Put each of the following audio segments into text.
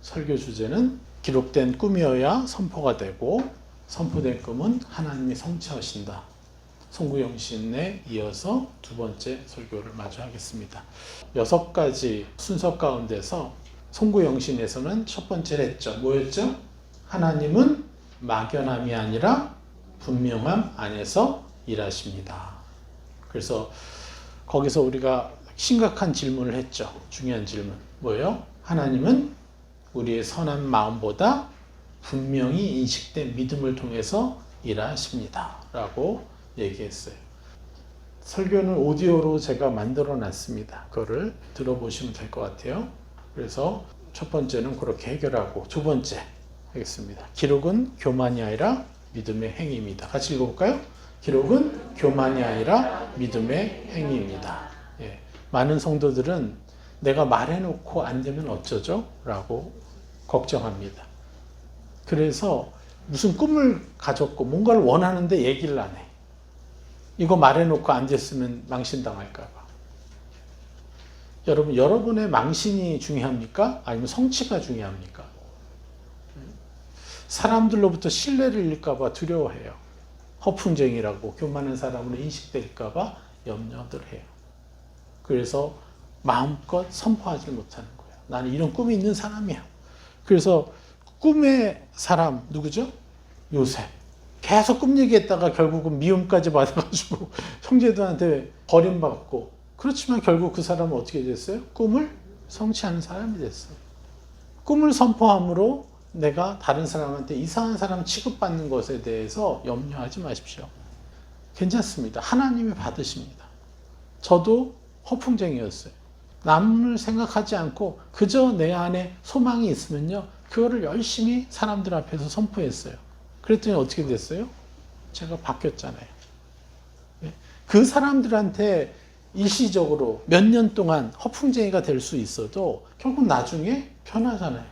설교 주제는 기록된 꿈이어야 선포가 되고 선포된 꿈은 하나님이 성취하신다. 송구영신에 이어서 두 번째 설교를 마저 하겠습니다. 6가지 순서 가운데서 송구영신에서는 첫 번째를 했죠. 뭐였죠? 하나님은 막연함이 아니라 분명함 안에서 일하십니다. 그래서 거기서 우리가 심각한 질문을 했죠. 중요한 질문. 뭐예요? 하나님은 우리의 선한 마음보다 분명히 인식된 믿음을 통해서 일하십니다. 라고 얘기했어요. 설교는 오디오로 제가 만들어 놨습니다. 그거를 들어보시면 될 것 같아요. 그래서 첫 번째는 그렇게 해결하고 두 번째 하겠습니다. 기록은 교만이 아니라 믿음의 행위입니다. 같이 읽어볼까요? 기록은 교만이 아니라 믿음의 행위입니다. 예. 많은 성도들은 내가 말해놓고 안 되면 어쩌죠? 라고 걱정합니다. 그래서 무슨 꿈을 가졌고 뭔가를 원하는데 얘기를 안 해. 이거 말해놓고 안 됐으면 망신당할까 봐. 여러분, 여러분의 망신이 중요합니까? 아니면 성취가 중요합니까? 사람들로부터 신뢰를 잃을까 봐 두려워해요. 허풍쟁이라고 교만한 사람으로 인식될까 봐 염려들 해요. 그래서 마음껏 선포하지 못하는 거예요. 나는 이런 꿈이 있는 사람이야. 그래서 꿈의 사람 누구죠? 요셉. 계속 꿈 얘기했다가 결국은 미움까지 받아가지고 형제들한테 버림받고, 그렇지만 결국 그 사람은 어떻게 됐어요? 꿈을 성취하는 사람이 됐어요. 꿈을 선포함으로 내가 다른 사람한테 이상한 사람 취급받는 것에 대해서 염려하지 마십시오. 괜찮습니다. 하나님이 받으십니다. 저도 허풍쟁이였어요. 남을 생각하지 않고 그저 내 안에 소망이 있으면요, 그거를 열심히 사람들 앞에서 선포했어요. 그랬더니 어떻게 됐어요? 제가 바뀌었잖아요. 그 사람들한테 일시적으로 몇 년 동안 허풍쟁이가 될 수 있어도 결국 나중에 변하잖아요.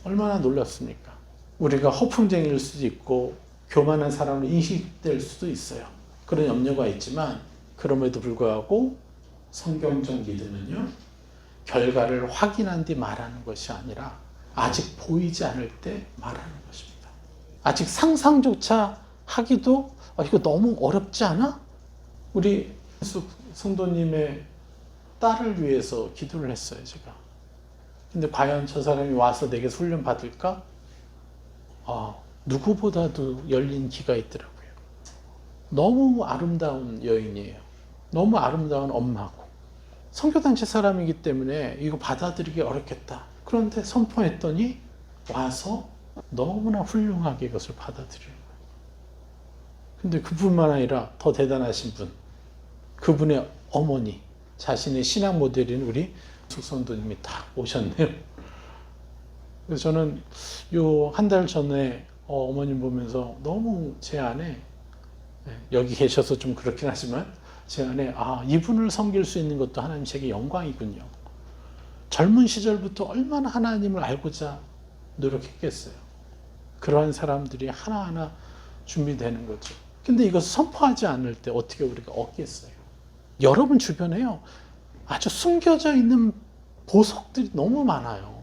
얼마나 놀랍습니까? 우리가 허풍쟁이일 수도 있고 교만한 사람으로 인식될 수도 있어요. 그런 염려가 있지만 그럼에도 불구하고 성경적 믿음은요, 결과를 확인한 뒤 말하는 것이 아니라 아직 보이지 않을 때 말하는 것입니다. 아직 상상조차 하기도 이거 너무 어렵지 않아? 우리 성도님의 딸을 위해서 기도를 했어요, 제가. 근데 과연 저 사람이 와서 내게 훈련 받을까? 누구보다도 열린 귀가 있더라고요. 너무 아름다운 여인이에요. 너무 아름다운 엄마고. 선교단체 사람이기 때문에 이거 받아들이기 어렵겠다. 그런데 선포했더니 와서 너무나 훌륭하게 이것을 받아들여요. 근데 그뿐만 아니라 더 대단하신 분, 그분의 어머니, 자신의 신앙 모델인 우리 숙성도님이 딱 오셨네요. 그래서 저는 요 한 달 전에 어머님 보면서 너무 제 안에, 여기 계셔서 좀 그렇긴 하지만 제 안에 이분을 섬길 수 있는 것도 하나님 제게 영광이군요. 젊은 시절부터 얼마나 하나님을 알고자 노력했겠어요. 그러한 사람들이 하나하나 준비되는 거죠. 근데 이것을 선포하지 않을 때 어떻게 우리가 얻겠어요? 여러분 주변에요, 아주 숨겨져 있는 보석들이 너무 많아요.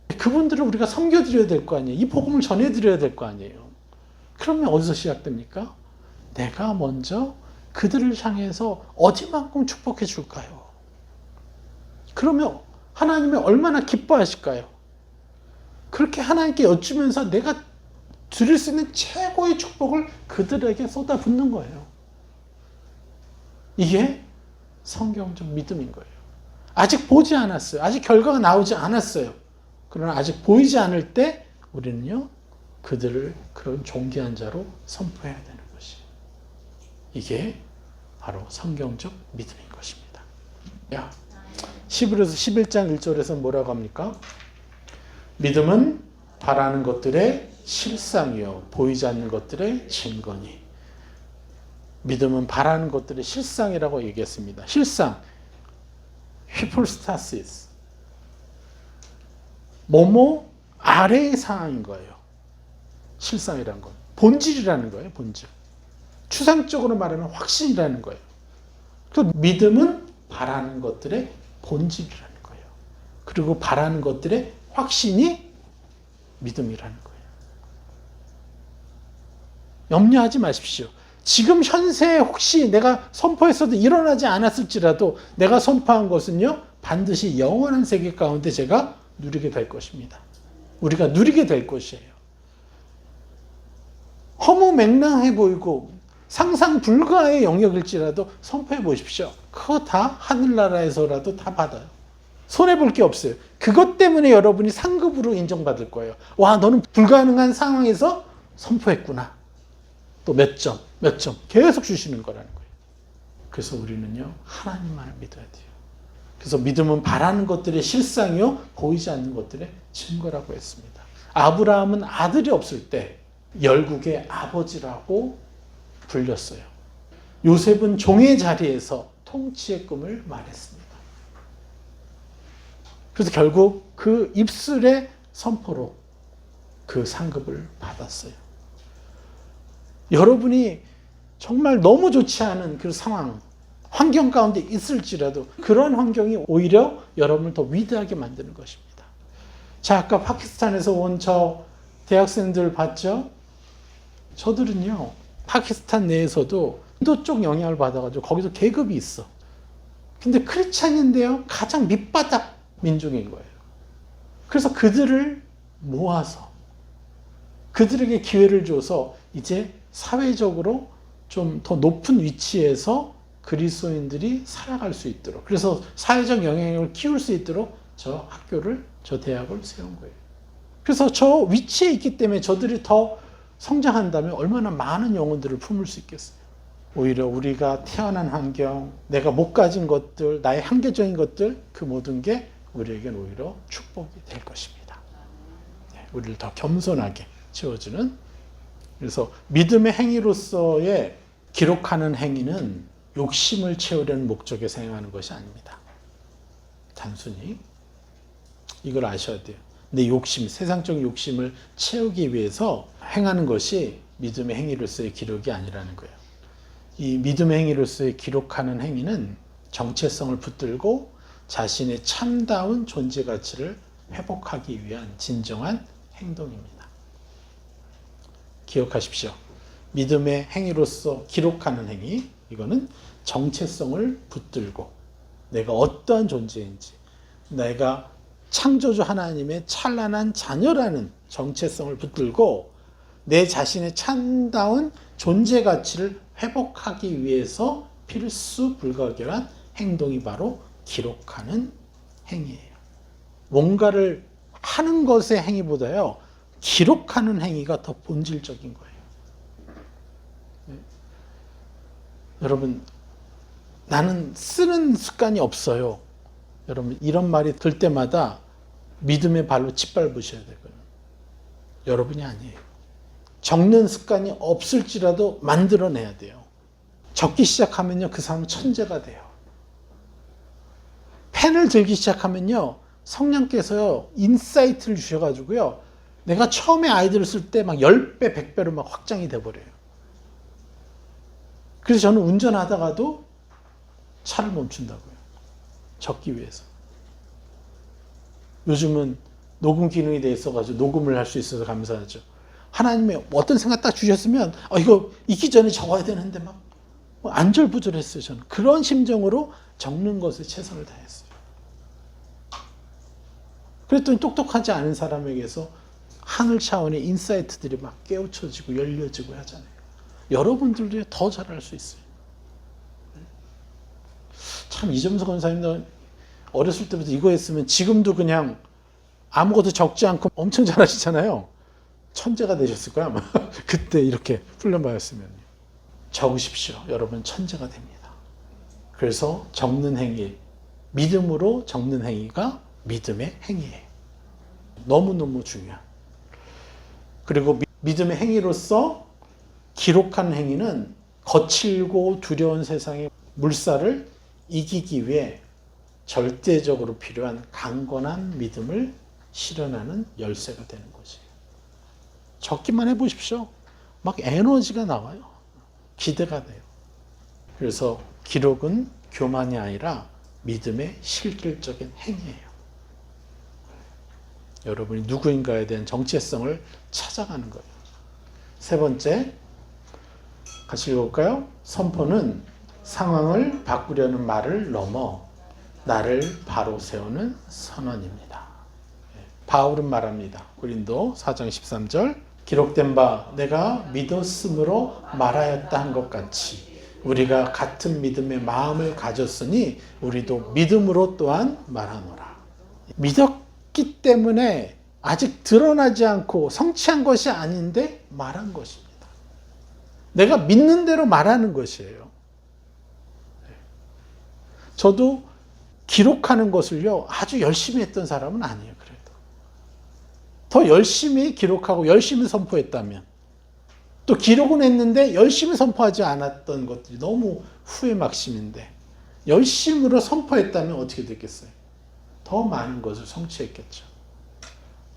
그분들을 우리가 섬겨드려야 될 거 아니에요. 이 복음을 전해드려야 될 거 아니에요. 그러면 어디서 시작됩니까? 내가 먼저 그들을 향해서 어디만큼 축복해 줄까요? 그러면 하나님이 얼마나 기뻐하실까요? 그렇게 하나님께 여쭈면서 내가 드릴 수 있는 최고의 축복을 그들에게 쏟아붓는 거예요. 이게 성경적 믿음인 거예요. 아직 보지 않았어요. 아직 결과가 나오지 않았어요. 그러나 아직 보이지 않을 때 우리는요, 그들을 그런 존귀한 자로 선포해야 되는 것이에요. 이게 바로 성경적 믿음인 것입니다. 히브리서 11장 1절에서 뭐라고 합니까? 믿음은 바라는 것들의 실상이요 보이지 않는 것들의 증거니. 믿음은 바라는 것들의 실상이라고 얘기했습니다. 실상, 히포스타시스, 뭐뭐 아래의 상황인 거예요. 실상이라는 건 본질이라는 거예요. 본질. 추상적으로 말하면 확신이라는 거예요. 그 믿음은 바라는 것들의 본질이라는 거예요. 그리고 바라는 것들의 확신이 믿음이라는 거예요. 염려하지 마십시오. 지금 현세에 혹시 내가 선포했어도 일어나지 않았을지라도 내가 선포한 것은요, 반드시 영원한 세계 가운데 제가 누리게 될 것입니다. 우리가 누리게 될 것이에요. 허무맹랑해 보이고 상상 불가의 영역일지라도 선포해 보십시오. 그거 다 하늘나라에서라도 다 받아요. 손해볼 게 없어요. 그것 때문에 여러분이 상급으로 인정받을 거예요. 와, 너는 불가능한 상황에서 선포했구나. 또 몇 점 계속 주시는 거라는 거예요. 그래서 우리는요, 하나님만을 믿어야 돼요. 그래서 믿음은 바라는 것들의 실상이요, 보이지 않는 것들의 증거라고 했습니다. 아브라함은 아들이 없을 때 열국의 아버지라고 불렸어요. 요셉은 종의 자리에서 통치의 꿈을 말했습니다. 그래서 결국 그 입술의 선포로 그 상급을 받았어요. 여러분이 정말 너무 좋지 않은 그 상황, 환경 가운데 있을지라도 그런 환경이 오히려 여러분을 더 위대하게 만드는 것입니다. 자, 아까 파키스탄에서 온 저 대학생들 봤죠? 저들은요, 파키스탄 내에서도 인도 쪽 영향을 받아가지고 거기서 계급이 있어. 근데 크리스찬인데요, 가장 밑바닥 민족인 거예요. 그래서 그들을 모아서 그들에게 기회를 줘서 이제 사회적으로 좀 더 높은 위치에서 그리스도인들이 살아갈 수 있도록, 그래서 사회적 영향력을 키울 수 있도록 저 학교를, 저 대학을 세운 거예요. 그래서 저 위치에 있기 때문에 저들이 더 성장한다면 얼마나 많은 영혼들을 품을 수 있겠어요. 오히려 우리가 태어난 환경, 내가 못 가진 것들, 나의 한계적인 것들, 그 모든 게 우리에게는 오히려 축복이 될 것입니다. 우리를 더 겸손하게 채워주는. 그래서 믿음의 행위로서의 기록하는 행위는 욕심을 채우려는 목적에서 행하는 것이 아닙니다. 단순히 이걸 아셔야 돼요. 내 욕심, 세상적인 욕심을 채우기 위해서 행하는 것이 믿음의 행위로서의 기록이 아니라는 거예요. 이 믿음의 행위로서의 기록하는 행위는 정체성을 붙들고 자신의 참다운 존재 가치를 회복하기 위한 진정한 행동입니다. 기억하십시오. 믿음의 행위로서 기록하는 행위, 이거는 정체성을 붙들고 내가 어떠한 존재인지, 내가 창조주 하나님의 찬란한 자녀라는 정체성을 붙들고 내 자신의 참다운 존재 가치를 회복하기 위해서 필수 불가결한 행동이 바로 기록하는 행위예요. 뭔가를 하는 것의 행위보다요, 기록하는 행위가 더 본질적인 거예요. 여러분, 나는 쓰는 습관이 없어요. 여러분, 이런 말이 들 때마다 믿음의 발로 짓밟으셔야 되거든요. 여러분이 아니에요. 적는 습관이 없을지라도 만들어내야 돼요. 적기 시작하면요, 그 사람은 천재가 돼요. 펜을 들기 시작하면요, 성령께서요, 인사이트를 주셔가지고요, 내가 처음에 아이디어를 쓸 때 막 10배, 100배로 막 확장이 돼버려요. 그래서 저는 운전하다가도 차를 멈춘다고요. 적기 위해서. 요즘은 녹음 기능이 돼 있어가지고 녹음을 할 수 있어서 감사하죠. 하나님의 어떤 생각 딱 주셨으면 이거 있기 전에 적어야 되는데 막 안절부절했어요. 저는 그런 심정으로 적는 것에 최선을 다했어요. 그랬더니 똑똑하지 않은 사람에게서 하늘 차원의 인사이트들이 막 깨우쳐지고 열려지고 하잖아요. 여러분들도 더 잘할 수 있어요. 참, 이점석 권사님도 어렸을 때부터 이거 했으면 지금도 그냥 아무것도 적지 않고 엄청 잘하시잖아요. 천재가 되셨을 거야, 아마. 그때 이렇게 훈련받았으면. 적으십시오. 여러분 천재가 됩니다. 그래서 적는 행위, 믿음으로 적는 행위가 믿음의 행위예요. 너무너무 중요한. 그리고 믿음의 행위로서 기록한 행위는 거칠고 두려운 세상의 물살을 이기기 위해 절대적으로 필요한 강건한 믿음을 실현하는 열쇠가 되는 것이에요. 적기만 해보십시오. 막 에너지가 나와요. 기대가 돼요. 그래서 기록은 교만이 아니라 믿음의 실질적인 행위예요. 여러분이 누구인가에 대한 정체성을 찾아가는 거예요. 세 번째, 같이 읽어볼까요? 선포는 상황을 바꾸려는 말을 넘어 나를 바로 세우는 선언입니다. 바울은 말합니다. 고린도 4장 13절, 기록된 바 내가 믿었으므로 말하였다 한 것 같이 우리가 같은 믿음의 마음을 가졌으니 우리도 믿음으로 또한 말하노라. 믿었기 때문에 아직 드러나지 않고 성취한 것이 아닌데 말한 것입니다. 내가 믿는 대로 말하는 것이에요. 저도 기록하는 것을요, 아주 열심히 했던 사람은 아니에요. 그래도 더 열심히 기록하고 열심히 선포했다면, 또 기록은 했는데 열심히 선포하지 않았던 것들이 너무 후회막심인데, 열심으로 선포했다면 어떻게 됐겠어요? 더 많은 것을 성취했겠죠.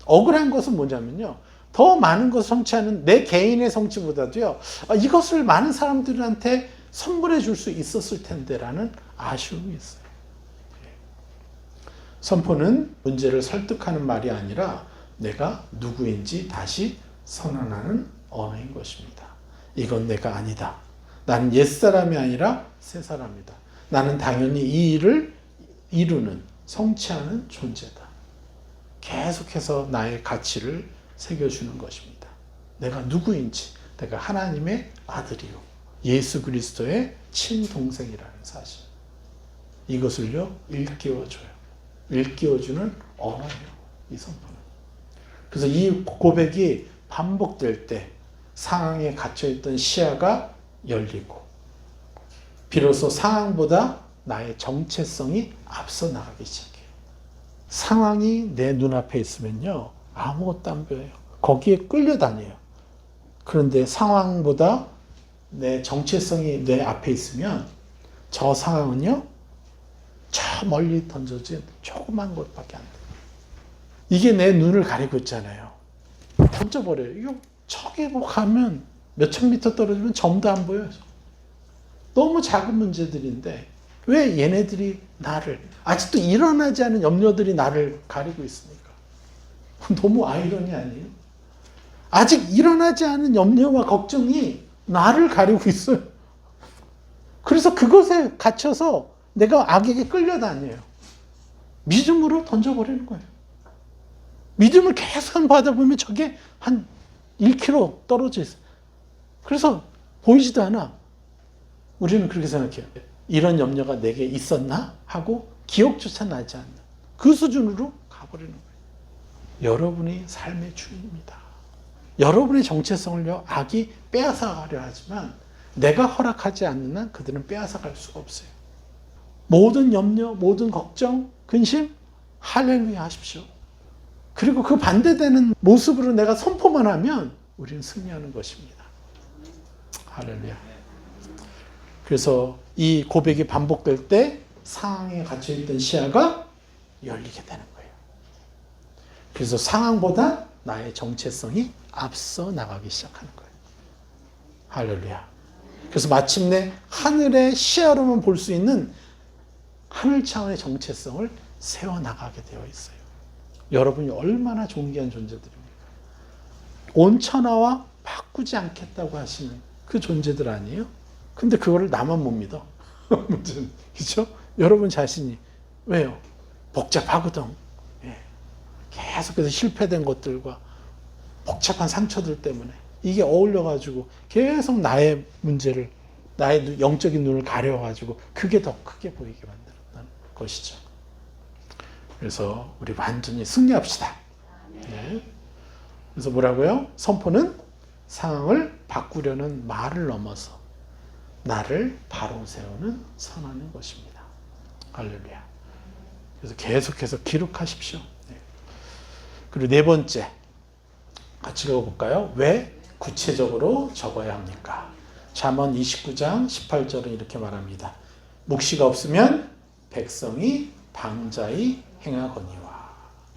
억울한 것은 뭐냐면요, 더 많은 것을 성취하는 내 개인의 성취보다도요, 이것을 많은 사람들한테 선물해 줄 수 있었을 텐데라는 아쉬움이 있어요. 선포는 문제를 설득하는 말이 아니라 내가 누구인지 다시 선언하는 언어인 것입니다. 이건 내가 아니다. 나는 옛사람이 아니라 새사람이다. 나는 당연히 이 일을 이루는, 성취하는 존재다. 계속해서 나의 가치를 새겨주는 것입니다. 내가 누구인지, 내가 하나님의 아들이요, 예수 그리스도의 친동생이라는 사실. 이것을요, 일깨워줘요. 일깨워주는 언어예요, 이 선포는. 그래서 이 고백이 반복될 때 상황에 갇혀있던 시야가 열리고 비로소 상황보다 나의 정체성이 앞서 나가기 시작해요. 상황이 내 눈앞에 있으면요, 아무것도 안 보여요. 거기에 끌려다녀요. 그런데 상황보다 내 정체성이 내 앞에 있으면 저 상황은요, 저 멀리 던져진 조그만 것밖에 안 돼요. 이게 내 눈을 가리고 있잖아요. 던져버려요. 이거 저기 뭐 가면 몇천 미터 떨어지면 점도 안 보여요. 너무 작은 문제들인데 왜 얘네들이 나를, 아직도 일어나지 않은 염려들이 나를 가리고 있습니까? 너무 아이러니 아니에요? 아직 일어나지 않은 염려와 걱정이 나를 가리고 있어요. 그래서 그것에 갇혀서 내가 악에게 끌려다녀요. 믿음으로 던져버리는 거예요. 믿음을 계속 받아보면 저게 한 1km 떨어져 있어요. 그래서 보이지도 않아. 우리는 그렇게 생각해요. 이런 염려가 내게 있었나? 하고 기억조차 나지 않는 그 수준으로 가버리는 거예요. 여러분이 삶의 주인입니다. 여러분의 정체성을요, 악이 빼앗아가려 하지만 내가 허락하지 않는 한 그들은 빼앗아갈 수가 없어요. 모든 염려, 모든 걱정, 근심, 할렐루야 하십시오. 그리고 그 반대되는 모습으로 내가 선포만 하면 우리는 승리하는 것입니다. 할렐루야. 그래서 이 고백이 반복될 때 상황에 갇혀있던 시야가 열리게 되는 거예요. 그래서 상황보다 나의 정체성이 앞서 나가기 시작하는 거예요. 할렐루야. 그래서 마침내 하늘의 시야로만 볼 수 있는 하늘 차원의 정체성을 세워나가게 되어 있어요. 여러분이 얼마나 존귀한 존재들입니까? 온 천하와 바꾸지 않겠다고 하시는 그 존재들 아니에요? 근데 그거를 나만 못 믿어. 문제는, 그렇죠? 여러분 자신이. 왜요? 복잡하거든. 예. 계속해서 실패된 것들과 복잡한 상처들 때문에 이게 어울려가지고 계속 나의 문제를, 나의 영적인 눈을 가려가지고 그게 더 크게 보이게 만들었다는 것이죠. 그래서 우리 완전히 승리합시다. 네. 그래서 뭐라고요? 선포는 상황을 바꾸려는 말을 넘어서 나를 바로 세우는 선언인 것입니다. 할렐루야. 그래서 계속해서 기록하십시오. 네. 그리고 네 번째, 같이 읽어볼까요? 왜 구체적으로 적어야 합니까? 잠언 29장 18절은 이렇게 말합니다. 묵시가 없으면 백성이 방자히 행하거니와.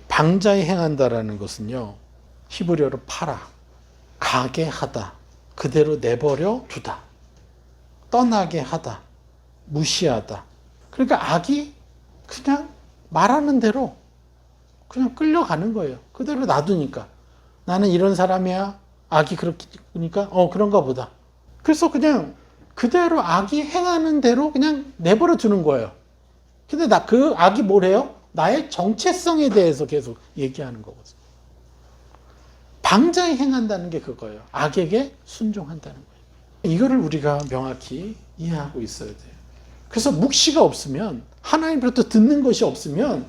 방자히 행한다라는 것은요, 히브리어로 팔아, 가게 하다, 그대로 내버려 두다, 떠나게 하다, 무시하다. 그러니까 악이 그냥 말하는 대로 그냥 끌려가는 거예요. 그대로 놔두니까. 나는 이런 사람이야. 악이 그러니까 그런가 보다. 그래서 그냥 그대로 악이 행하는 대로 그냥 내버려 두는 거예요. 근데 그 악이 뭐래요? 나의 정체성에 대해서 계속 얘기하는 거거든요. 방자히 행한다는 게 그거예요. 악에게 순종한다는 거예요. 이거를 우리가 명확히 이해하고 있어야 돼요. 그래서 묵시가 없으면, 하나님으로부터 듣는 것이 없으면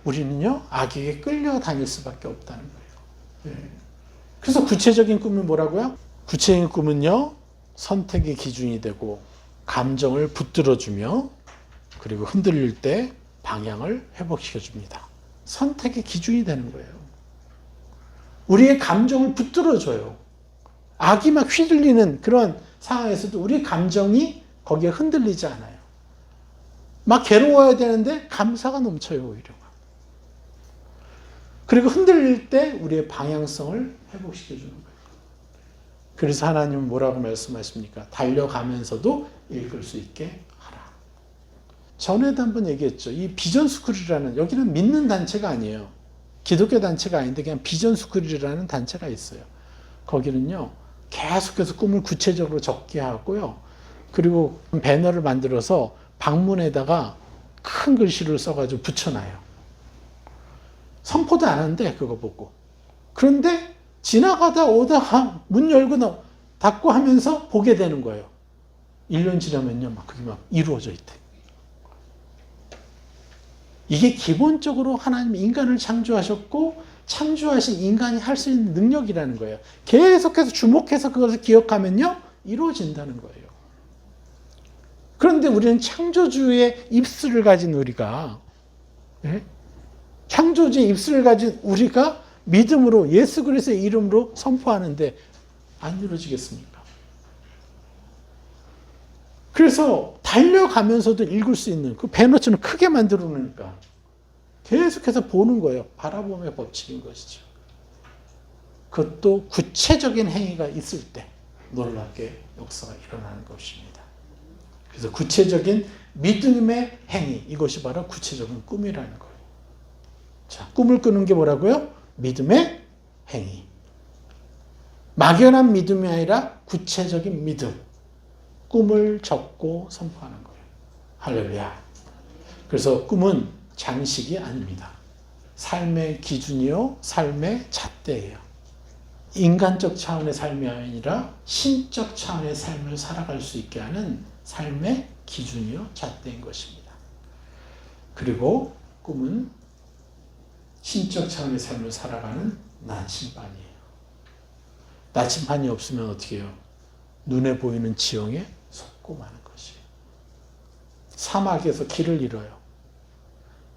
우리는요, 악에게 끌려다닐 수밖에 없다는 거예요. 그래서 구체적인 꿈은 뭐라고요? 구체적인 꿈은요, 선택의 기준이 되고 감정을 붙들어주며 그리고 흔들릴 때 방향을 회복시켜줍니다. 선택의 기준이 되는 거예요. 우리의 감정을 붙들어줘요. 악이 막 휘둘리는 그런 상황에서도 우리 감정이 거기에 흔들리지 않아요. 막 괴로워야 되는데 감사가 넘쳐요, 오히려. 그리고 흔들릴 때 우리의 방향성을 회복시켜주는 거예요. 그래서 하나님은 뭐라고 말씀하십니까? 달려가면서도 읽을 수 있게 하라. 전에도 한번 얘기했죠. 이 비전스쿨이라는, 여기는 믿는 단체가 아니에요. 기독교 단체가 아닌데 그냥 비전스쿨이라는 단체가 있어요. 거기는요, 계속해서 꿈을 구체적으로 적게 하고요. 그리고 배너를 만들어서 방문에다가 큰 글씨를 써가지고 붙여놔요. 선포도 안 하는데 그거 보고. 그런데 지나가다 오다가 문 열고 닫고 하면서 보게 되는 거예요. 1년 지나면요, 막 그게 막 이루어져 있대. 이게 기본적으로 하나님 인간을 창조하셨고 창조하신 인간이 할 수 있는 능력이라는 거예요. 계속해서 주목해서 그것을 기억하면요, 이루어진다는 거예요. 그런데 우리는 창조주의 입술을 가진 우리가, 창조주의 입술을 가진 우리가 믿음으로 예수 그리스도의 이름으로 선포하는데 안 이루어지겠습니까? 그래서 달려가면서도 읽을 수 있는 그 배너처럼 크게 만들어 놓으니까 계속해서 보는 거예요. 바라봄의 법칙인 것이죠. 그것도 구체적인 행위가 있을 때 놀랍게 역사가 일어나는 것입니다. 그래서 구체적인 믿음의 행위, 이것이 바로 구체적인 꿈이라는 거예요. 자, 꿈을 꾸는 게 뭐라고요? 믿음의 행위. 막연한 믿음이 아니라 구체적인 믿음. 꿈을 적고 선포하는 거예요. 할렐루야. 그래서 꿈은 장식이 아닙니다. 삶의 기준이요, 삶의 잣대예요. 인간적 차원의 삶이 아니라 신적 차원의 삶을 살아갈 수 있게 하는 삶의 기준이요, 잣대인 것입니다. 그리고 꿈은 신적 차원의 삶을 살아가는 나침반이에요. 나침반이 없으면 어떻게 해요? 눈에 보이는 지형에 속고 마는 것이에요. 사막에서 길을 잃어요.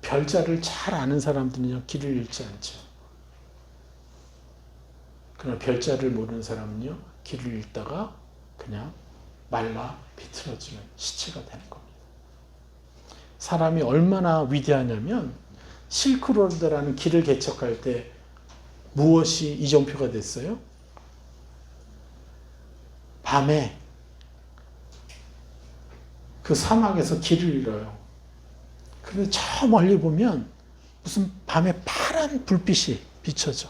별자를 잘 아는 사람들은요, 길을 잃지 않죠. 그러나 별자를 모르는 사람은요, 길을 잃다가 그냥 말라 비틀어지는 시체가 되는 겁니다. 사람이 얼마나 위대하냐면 실크로드라는 길을 개척할 때 무엇이 이정표가 됐어요? 밤에 그 사막에서 길을 잃어요. 그런데 저 멀리 보면 무슨 밤에 파란 불빛이 비춰져.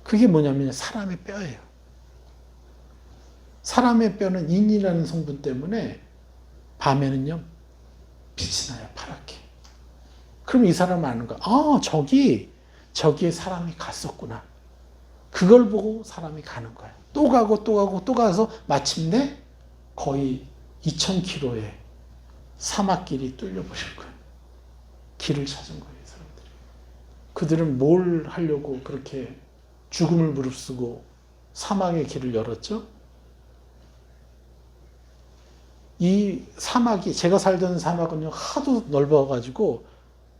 그게 뭐냐면 사람의 뼈예요. 사람의 뼈는 인이라는 성분 때문에 밤에는요, 빛이 나요, 파랗게. 그럼 이 사람은 아는 거야. 저기에 사람이 갔었구나. 그걸 보고 사람이 가는 거야. 또 가고 또 가고 또 가서 마침내 거의 2000km의 사막길이 뚫려버린 거예요. 길을 찾은 거예요, 사람들이. 그들은 뭘 하려고 그렇게 죽음을 무릅쓰고 사막의 길을 열었죠? 이 사막이, 제가 살던 사막은요, 하도 넓어가지고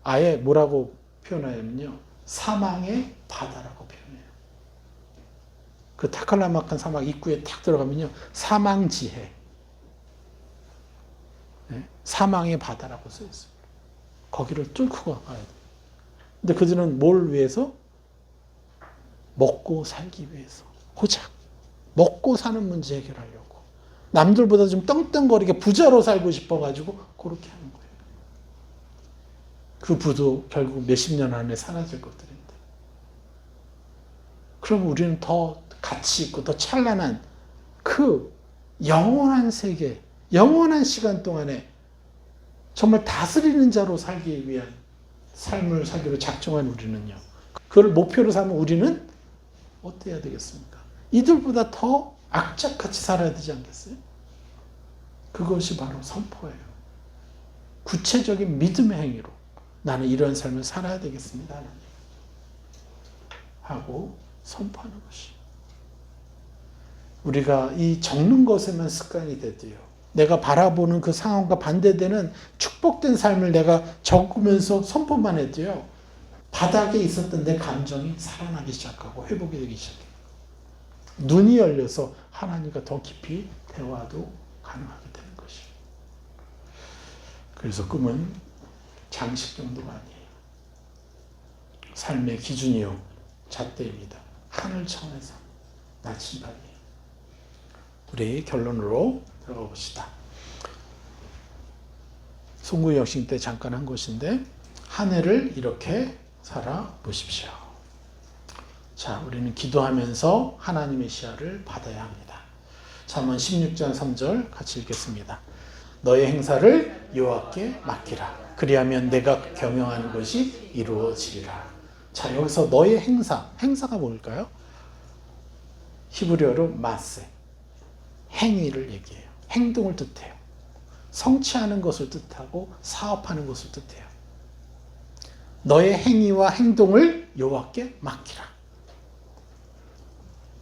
아예 뭐라고 표현하냐면요, 사망의 바다라고 표현해요. 그 타클라마칸 사막 입구에 탁 들어가면요, 사망지해, 사망의 바다라고 써 있어요. 거기를 뚫고 가야 돼요. 근데 그들은 뭘 위해서? 먹고 살기 위해서. 고작 먹고 사는 문제 해결하려고. 남들보다 좀 떵떵거리게 부자로 살고 싶어가지고 그렇게 하는 거예요. 그 부도 결국 몇십 년 안에 사라질 것들인데. 그럼 우리는 더 가치 있고 더 찬란한 그 영원한 세계, 영원한 시간 동안에 정말 다스리는 자로 살기 위한 삶을 살기로 작정한 우리는요. 그걸 목표로 삼은 우리는 어때야 되겠습니까? 이들보다 더 악착같이 살아야 되지 않겠어요? 그것이 바로 선포예요. 구체적인 믿음의 행위로 나는 이런 삶을 살아야 되겠습니다. 하나님. 하고 선포하는 것이. 우리가 이 적는 것에만 습관이 되도요. 내가 바라보는 그 상황과 반대되는 축복된 삶을 내가 적으면서 선포만 해도요. 바닥에 있었던 내 감정이 살아나기 시작하고 회복이 되기 시작해요. 눈이 열려서 하나님과 더 깊이 대화도 가능하게 되는 것이에요. 그래서 꿈은 장식 정도가 아니에요. 삶의 기준이요. 잣대입니다. 하늘 차원에서 나침반이에요. 우리 결론으로 들어가 봅시다. 송구 여신 때 잠깐 한 것인데 한 해를 이렇게 살아보십시오. 자, 우리는 기도하면서 하나님의 시야를 받아야 합니다. 잠언 16장 3절 같이 읽겠습니다. 너의 행사를 여호와께 맡기라. 그리하면 내가 경영하는 것이 이루어지리라. 자, 여기서 너의 행사가 뭘까요? 히브리어로 마세, 행위를 얘기해요. 행동을 뜻해요. 성취하는 것을 뜻하고 사업하는 것을 뜻해요. 너의 행위와 행동을 여호와께 맡기라.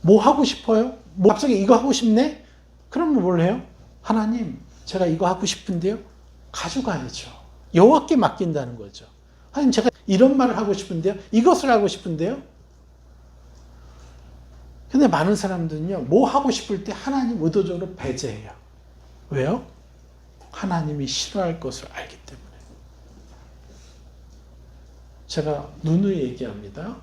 뭐 하고 싶어요? 뭐 갑자기 이거 하고 싶네? 그러면 뭘 해요? 하나님, 제가 이거 하고 싶은데요? 가져가야죠. 여호와께 맡긴다는 거죠. 하나님, 제가 이런 말을 하고 싶은데요? 이것을 하고 싶은데요? 근데 많은 사람들은요, 뭐 하고 싶을 때 하나님 의도적으로 배제해요. 왜요? 하나님이 싫어할 것을 알기 때문에. 제가 누누이 얘기합니다.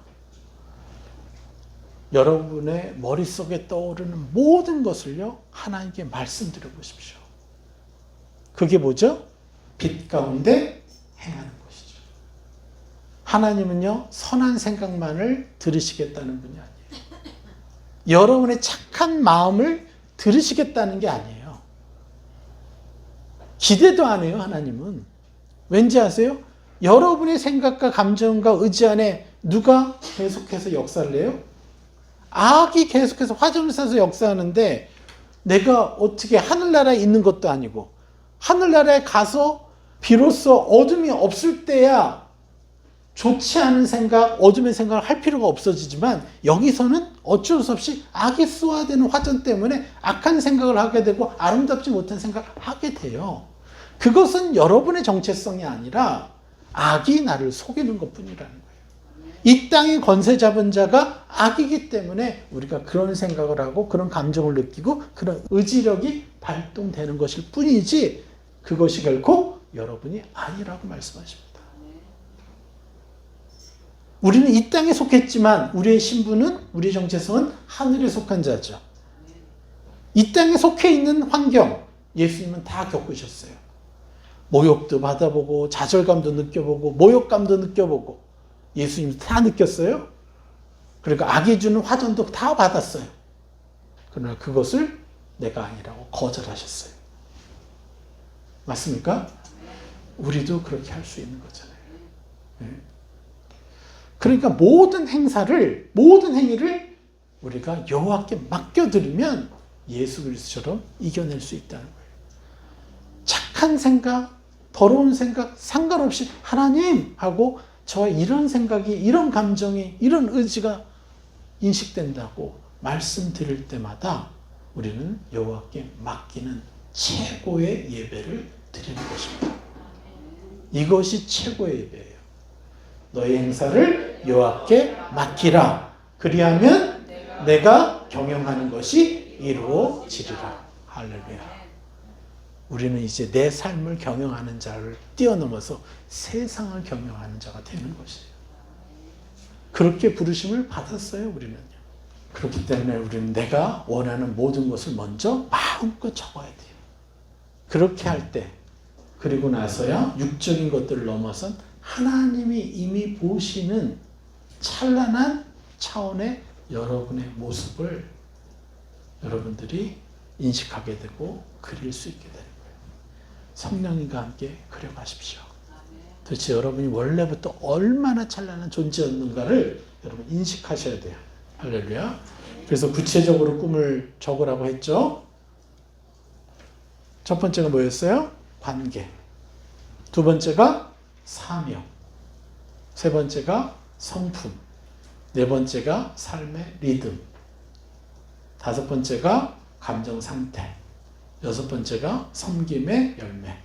여러분의 머릿속에 떠오르는 모든 것을요, 하나님께 말씀드려 보십시오. 그게 뭐죠? 빛 가운데 행하는 것이죠. 하나님은요, 선한 생각만을 들으시겠다는 분이 아니에요. 여러분의 착한 마음을 들으시겠다는 게 아니에요. 기대도 안 해요, 하나님은. 왠지 아세요? 여러분의 생각과 감정과 의지 안에 누가 계속해서 역사를 해요? 악이 계속해서 화전을 쏴서 역사하는데 내가 어떻게 하늘나라에 있는 것도 아니고 하늘나라에 가서 비로소 어둠이 없을 때야 좋지 않은 생각, 어둠의 생각을 할 필요가 없어지지만 여기서는 어쩔 수 없이 악이 쏘아대는 화전 때문에 악한 생각을 하게 되고 아름답지 못한 생각을 하게 돼요. 그것은 여러분의 정체성이 아니라 악이 나를 속이는 것뿐이라는 거예요. 이 땅의 권세 잡은 자가 악이기 때문에 우리가 그런 생각을 하고 그런 감정을 느끼고 그런 의지력이 발동되는 것일 뿐이지 그것이 결코 여러분이 아니라고 말씀하십니다. 우리는 이 땅에 속했지만 우리의 신분은, 우리의 정체성은 하늘에 속한 자죠. 이 땅에 속해 있는 환경, 예수님은 다 겪으셨어요. 모욕도 받아보고 좌절감도 느껴보고 모욕감도 느껴보고 예수님도 다 느꼈어요. 그러니까 악이 주는 화전도 다 받았어요. 그러나 그것을 내가 아니라고 거절하셨어요. 맞습니까? 우리도 그렇게 할 수 있는 거잖아요. 그러니까 모든 행위를 우리가 여호와께 맡겨드리면 예수 그리스도처럼 이겨낼 수 있다는 거예요. 착한 생각, 더러운 생각 상관없이 하나님 하고 저와 이런 생각이, 이런 감정이, 이런 의지가 인식된다고 말씀드릴 때마다 우리는 여호와께 맡기는 최고의 예배를 드리는 것입니다. 이것이 최고의 예배예요. 너의 행사를 여호와께 맡기라. 그리하면 내가 경영하는 것이 이루어지리라. 할렐루야. 우리는 이제 내 삶을 경영하는 자를 뛰어넘어서 세상을 경영하는 자가 되는 것이에요. 그렇게 부르심을 받았어요, 우리는요. 그렇기 때문에 우리는 내가 원하는 모든 것을 먼저 마음껏 적어야 돼요. 그렇게 할 때, 그리고 나서야 육적인 것들을 넘어선 하나님이 이미 보시는 찬란한 차원의 여러분의 모습을 여러분들이 인식하게 되고 그릴 수 있게 되는 거예요. 성령님과 함께 그려가십시오. 도대체 여러분이 원래부터 얼마나 찬란한 존재였는가를 여러분 인식하셔야 돼요. 할렐루야. 그래서 구체적으로 꿈을 적으라고 했죠. 첫 번째가 뭐였어요? 관계. 두 번째가 사명. 세 번째가 성품. 네 번째가 삶의 리듬. 다섯 번째가 감정 상태. 여섯 번째가 섬김의 열매.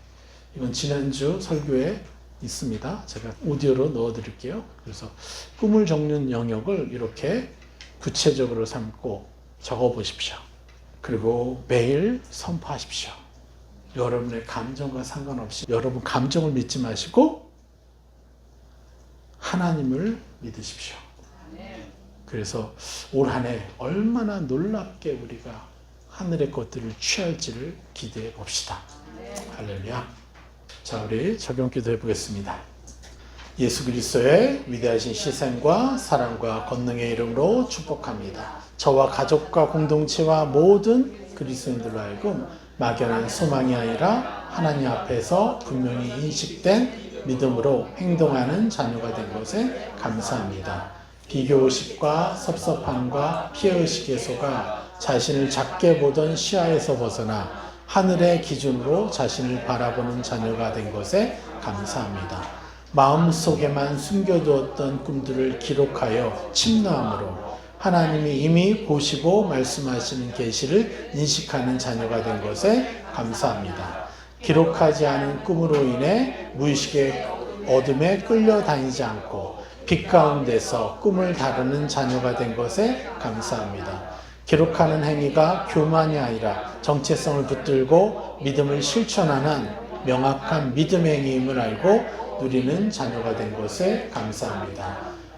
이건 지난주 설교에 있습니다. 제가 오디오로 넣어드릴게요. 그래서 꿈을 적는 영역을 이렇게 구체적으로 삼고 적어보십시오. 그리고 매일 선포하십시오. 여러분의 감정과 상관없이 여러분 감정을 믿지 마시고 하나님을 믿으십시오. 그래서 올 한 해 얼마나 놀랍게 우리가 하늘의 것들을 취할지를 기대해 봅시다. 할렐루야. 자, 우리 적용 기도해 보겠습니다. 예수 그리스도의 위대하신 희생과 사랑과 권능의 이름으로 축복합니다. 저와 가족과 공동체와 모든 그리스도인들로 하여금 막연한 소망이 아니라 하나님 앞에서 분명히 인식된 믿음으로 행동하는 자녀가 된 것에 감사합니다. 비교의식과 섭섭함과 피해의식에 속아 자신을 작게 보던 시야에서 벗어나 하늘의 기준으로 자신을 바라보는 자녀가 된 것에 감사합니다. 마음속에만 숨겨두었던 꿈들을 기록하여 침노함으로 하나님이 이미 보시고 말씀하시는 계시를 인식하는 자녀가 된 것에 감사합니다. 기록하지 않은 꿈으로 인해 무의식의 어둠에 끌려다니지 않고 빛 가운데서 꿈을 다루는 자녀가 된 것에 감사합니다. 기록하는 행위가 교만이 아니라 정체성을 붙들고 믿음을 실천하는 명확한 믿음의 행위임을 알고 누리는 자녀가 된 것에 감사합니다.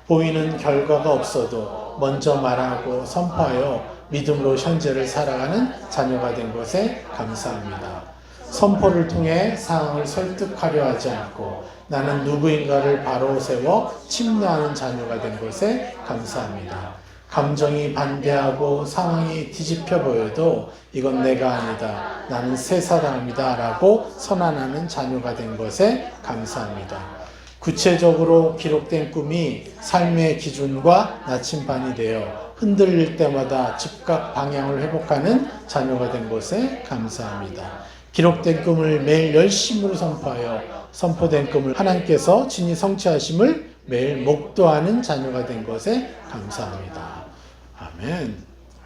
보이는 결과가 없어도 먼저 말하고 선포하여 믿음으로 현재를 살아가는 자녀가 된 것에 감사합니다. 선포를 통해 상황을 설득하려 하지 않고 나는 누구인가를 바로 세워 침노하는 자녀가 된 것에 감사합니다. 감정이 반대하고 상황이 뒤집혀 보여도 이건 내가 아니다. 나는 새 사람이다. 라고 선언하는 자녀가 된 것에 감사합니다. 구체적으로 기록된 꿈이 삶의 기준과 나침반이 되어 흔들릴 때마다 즉각 방향을 회복하는 자녀가 된 것에 감사합니다. 기록된 꿈을 매일 열심으로 선포하여 선포된 꿈을 하나님께서 친히 성취하심을 매일 목도하는 자녀가 된 것에 감사합니다. 아멘.